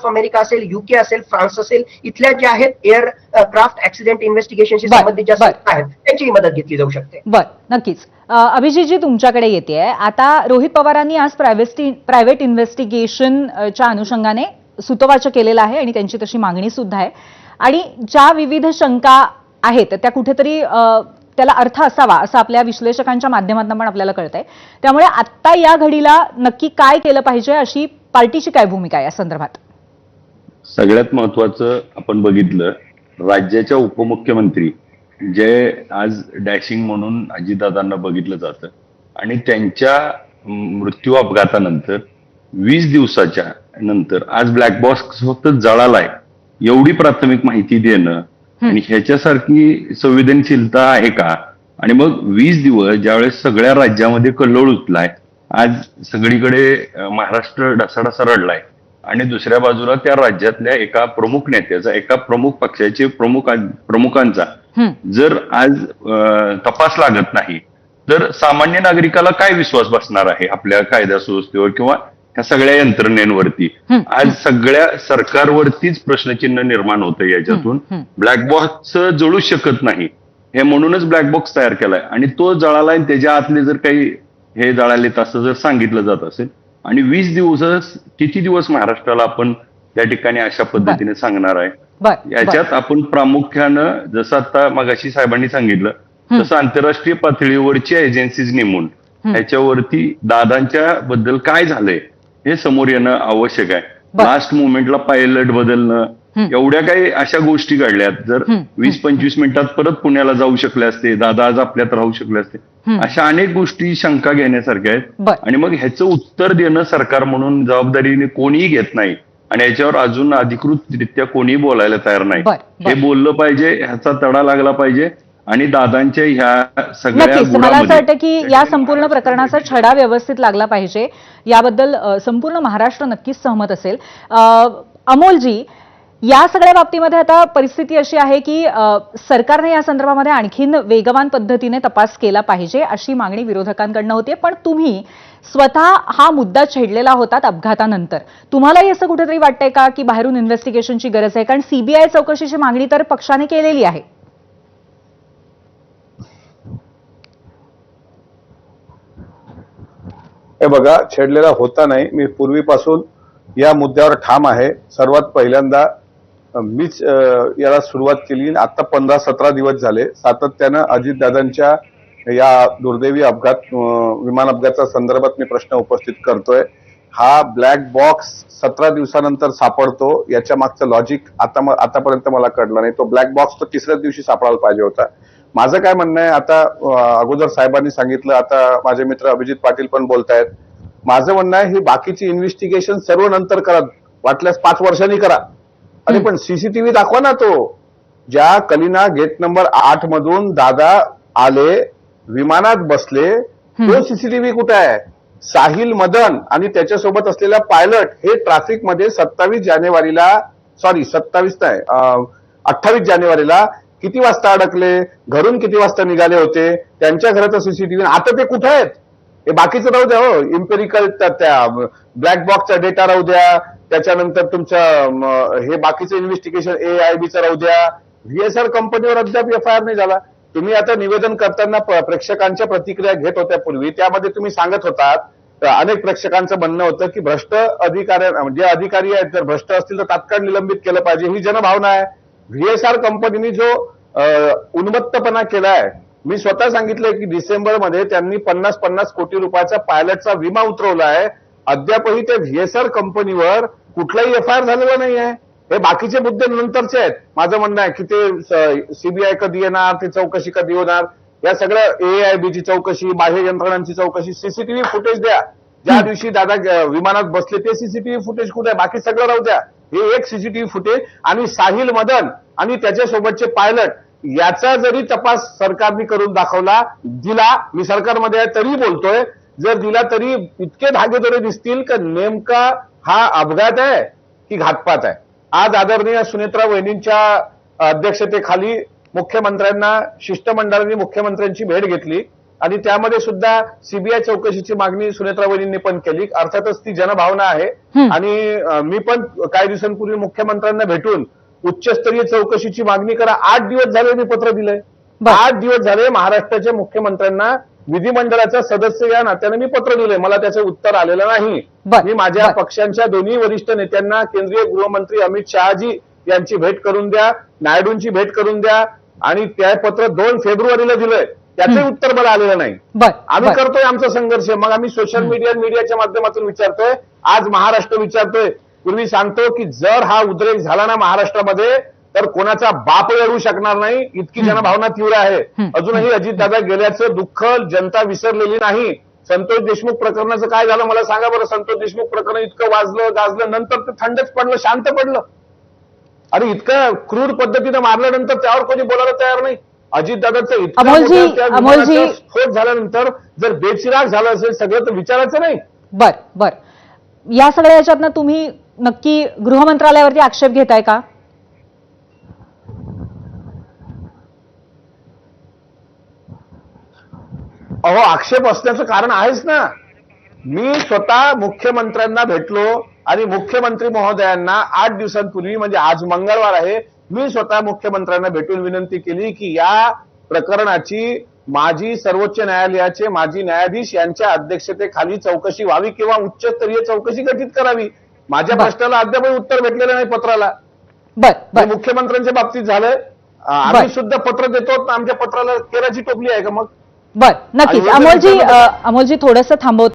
Of America असेल, UK असेल, France असेल, इथल्या ज्या आहेत एअर क्राफ्ट ऍक्सिडेंट इन्व्हेस्टिगेशनशी संबंधित ज्या संस्था आहेत त्यांची मदत घेतली जाऊ शकते. नक्कीच. अभिजितजी तुमच्याकडे येते. आता रोहित पवारांनी आज प्रायव्हेट इन्व्हेस्टिगेशनच्या अनुषंगाने सूतवाच केलेलं आहे आणि त्यांची तशी मागणी सुद्धा आहे आणि ज्या विविध शंका आहेत त्या कुठेतरी त्याला अर्थ असावा असं आपल्या विश्लेषकांच्या माध्यमातून पण आपल्याला कळतंय. त्यामुळे आता या घडीला नक्की काय केलं पाहिजे, अशी पार्टीची काय भूमिका आहे या संदर्भात? सगळ्यात महत्वाचं आपण बघितलं, राज्याच्या उपमुख्यमंत्री जे आज डॅशिंग म्हणून अजितदादांना बघितलं जातं आणि त्यांच्या मृत्यू अपघातानंतर 20 दिवसाच्या नंतर आज ब्लॅक बॉक्स फक्त जळालाय एवढी प्राथमिक माहिती देणं आणि ह्याच्यासारखी संवेदनशीलता आहे का? आणि मग 20 दिवस ज्यावेळेस सगळ्या राज्यामध्ये कल्लोळ उठलाय, आज सगळीकडे महाराष्ट्र ढसाढसा रडलाय आणि दुसऱ्या बाजूला त्या राज्यातल्या एका प्रमुख नेत्याचा, एका प्रमुख पक्षाचे प्रमुखांचा जर आज तपास लागत नाही तर सामान्य नागरिकाला काय विश्वास बसणार आहे आपल्या कायदा सुव्यवस्थेवर किंवा ह्या सगळ्या यंत्रणेवरती? आज सगळ्या सरकारवरतीच प्रश्नचिन्ह निर्माण होतं याच्यातून. ब्लॅक बॉक्स जळू शकत नाही हे म्हणूनच ब्लॅक बॉक्स तयार केलाय आणि तो जळाला आणि त्याच्या आतले जर काही हे जळालेत असं जर सांगितलं जात असेल आणि 20 दिवस किती दिवस महाराष्ट्राला आपण त्या ठिकाणी अशा पद्धतीने सांगणार आहे? याच्यात आपण प्रामुख्यानं जसं आता मगाशी साहेबांनी सांगितलं तसं आंतरराष्ट्रीय पातळीवरची एजन्सीज नेमून ह्याच्यावरती दादांच्या बद्दल काय झालंय हे समोर येणं आवश्यक आहे. लास्ट मुवमेंटला पायलट बदलणं, एवढ्या काही अशा गोष्टी घडल्यात. जर 20-25 मिनिटात परत पुण्याला जाऊ शकले असते, दादा आज आपल्यात राहू शकले असते, अशा अनेक गोष्टी शंका घेण्यासारख्या आहेत. आणि मग ह्याचं उत्तर देणं सरकार म्हणून जबाबदारीने कोणीही घेत नाही आणि याच्यावर अजून अधिकृतरित्या कोणीही बोलायला तयार नाही. हे बोललं पाहिजे, ह्याचा तडा लागला पाहिजे आणि दादांच्या ह्या सगळ्या मला असं वाटतं की या संपूर्ण प्रकरणाचा छडा व्यवस्थित लागला पाहिजे, याबद्दल संपूर्ण महाराष्ट्र नक्कीच सहमत असेल. अमोलजी, या सगळ्या बाबतीमध्ये आता परिस्थिती अशी आहे की सरकारने या संदर्भामध्ये आणखीन वेगवान पद्धतीने तपास केला पाहिजे अशी मागणी विरोधकांकडनं होते. पण तुम्ही स्वतः हा मुद्दा छेडलेला होतात अपघातानंतर. तुम्हालाही असं कुठेतरी वाटतंय का की बाहेरून इन्व्हेस्टिगेशनची गरज आहे? कारण सीबीआय चौकशीची मागणी तर पक्षाने केलेली आहे. हे बघा, छेडलेला होता नाही, मी पूर्वीपासून या मुद्द्यावर ठाम आहे. सर्वात पहिल्यांदा मीच याला सुरुवात केली. आता 15-17 दिवस झाले सातत्यानं अजितदादांच्या या दुर्दैवी विमान अपघाताच्या संदर्भात मी प्रश्न उपस्थित करतोय. हा ब्लॅक बॉक्स 17 दिवसानंतर सापडतो, याच्या मागचं लॉजिक आतापर्यंत मला कळलं नाही. तो ब्लॅक बॉक्स तर तिसऱ्याच दिवशी सापडायला पाहिजे होता. माझं काय म्हणणं आहे, आता अगोदर साहेबांनी सांगितलं, आता माझे मित्र अभिजित पाटील पण बोलतायत. माझं म्हणणं आहे, ही बाकीची इन्व्हेस्टिगेशन सर्व नंतर करा, वाटल्यास 5 वर्षांनी करा. अरे पण सीसीटीव्ही दाखवा ना. तो ज्या कलिना गेट नंबर 8 मधून दादा आले, विमानात बसले, तो सीसीटीव्ही कुठे आहे? साहिल मदन आणि त्याच्यासोबत असलेला पायलट हे ट्रॅफिक मध्ये 28 जानेवारीला किती वाजता अडकले, घरून किती वाजता निघाले होते, त्यांच्या घराचा सीसीटीव्ही आता ते कुठे आहेत? हे बाकीचं राहू द्या, हो, इम्पेरिकल त्या ब्लॅक बॉक्सचा डेटा राहू द्या, त्याच्यानंतर तुमचं हे बाकीचं इन्व्हेस्टिगेशन AIBचं राहू द्या. VSR कंपनीवर अद्याप FIR नाही झाला. तुम्ही आता निवेदन करताना प्रेक्षकांच्या प्रतिक्रिया घेत होत्या पूर्वी, त्यामध्ये तुम्ही सांगत होतात, अनेक प्रेक्षकांचं म्हणणं होतं की भ्रष्ट जे अधिकारी आहेत जर भ्रष्ट असतील तर तात्काळ निलंबित केलं पाहिजे, ही जनभावना आहे. VSR कंपनीने जो उन्मत्तपणा केलाय, मी स्वतः सांगितलंय की डिसेंबरमध्ये त्यांनी 50-50 कोटी रुपयाचा पायलटचा विमा उतरवला आहे. अद्यापही त्या VSR कंपनीवर कुठलाही FIR झालेला नाही आहे. हे बाकीचे मुद्दे नंतरचे आहेत. माझं म्हणणं आहे की ते सीबीआय कधी येणार, ती चौकशी कधी होणार, या सगळ्या AIBची चौकशी, बाह्य यंत्रणांची चौकशी, सीसीटीव्ही फुटेज द्या. ज्या दिवशी दादा विमानात बसले ते सीसीटीव्ही फुटेज कुठे आहे? बाकी सगळं राहू द्या. हे एक सीसीटीव्ही फुटेज आणि साहिल मदन आणि त्याच्यासोबतचे पायलट याचा जरी तपास सरकारने करून दिला, मी सरकारमध्ये आहे तरी बोलतोय, जर दिला तरी इतके धागेदोरे दिसतील का नेमका हा अपघात आहे की घातपात आहे. आज आदरणीय सुनेत्रा वहिनींच्या अध्यक्षतेखाली मुख्यमंत्र्यांना शिष्टमंडळाने मुख्यमंत्र्यांची भेट घेतली आणि त्यामध्ये सुद्धा सीबीआय चौकशीची मागणी सुनेत्रा वहिनींनी पण केली. अर्थातच ती जनभावना आहे. आणि मी पण काही दिवसांपूर्वी मुख्यमंत्र्यांना भेटून उच्चस्तरीय चौकशीची मागणी करा 8 दिवस झाले मी पत्र दिलंय. 8 दिवस झाले महाराष्ट्राच्या मुख्यमंत्र्यांना विधिमंडळाचा सदस्य या नात्याने मी पत्र दिलंय. मला त्याचं उत्तर आलेलं नाही. मी माझ्या पक्षांच्या दोन्ही वरिष्ठ नेत्यांना केंद्रीय गृहमंत्री अमित शहाजी यांची भेट करून द्या, नायडूंची भेट करून द्या आणि त्या पत्र 2 फेब्रुवारीला दिलंय. त्याचे उत्तर मला आलेलं नाही. आम्ही करतोय आमचा संघर्ष. मग आम्ही सोशल मीडियाच्या माध्यमातून विचारतोय. आज महाराष्ट्र विचारतोय. पूर्वी सांगतो की जर हा उद्रेक झाला ना महाराष्ट्रामध्ये तर कोणाचा बाप लढू शकणार नाही, इतकी जनभावना तीव्र आहे. अजूनही अजितदादा गेल्याचं दुःख जनता विसरलेली नाही. संतोष देशमुख प्रकरणाचं काय झालं मला सांगा बरं. संतोष देशमुख प्रकरण इतकं वाजलं गाजलं, नंतर ते थंडच पडलं, शांत पडलं. अरे इतकं क्रूर पद्धतीनं मारल्यानंतर त्यावर कोणी बोलायला तयार नाही. अजितदादाचं इतकं स्फोट झाल्यानंतर जर बेचिराग झालं असेल सगळं तर विचारायचं नाही. बर या सगळ्या याच्यातनं तुम्ही नक्की गृह मंत्रालयावरती आक्षेप घेताय का? अहो आक्षेप असण्याचं कारण आहेच ना. मी स्वतः मुख्यमंत्र्यांना भेटलो आणि मुख्यमंत्री महोदयांना 8 दिवसांपूर्वी म्हणजे आज मंगळवार आहे, मी स्वतः मुख्यमंत्र्यांना भेटून विनंती केली की या प्रकरणाची माजी सर्वोच्च न्यायालयाचे माजी न्यायाधीश यांच्या अध्यक्षतेखाली चौकशी व्हावी किंवा उच्चस्तरीय चौकशी गठीत करावी. माझ्या प्रश्नाला अद्याप उत्तर भेटलेलं नाही पत्राला. मुख्यमंत्र्यांच्या बाबतीत झालंय. आम्ही सुद्धा पत्र देतो, आमच्या पत्राला केराची टोपली आहे का मग? नक्कीच. अमोलजी थोडंसं थांबवतो.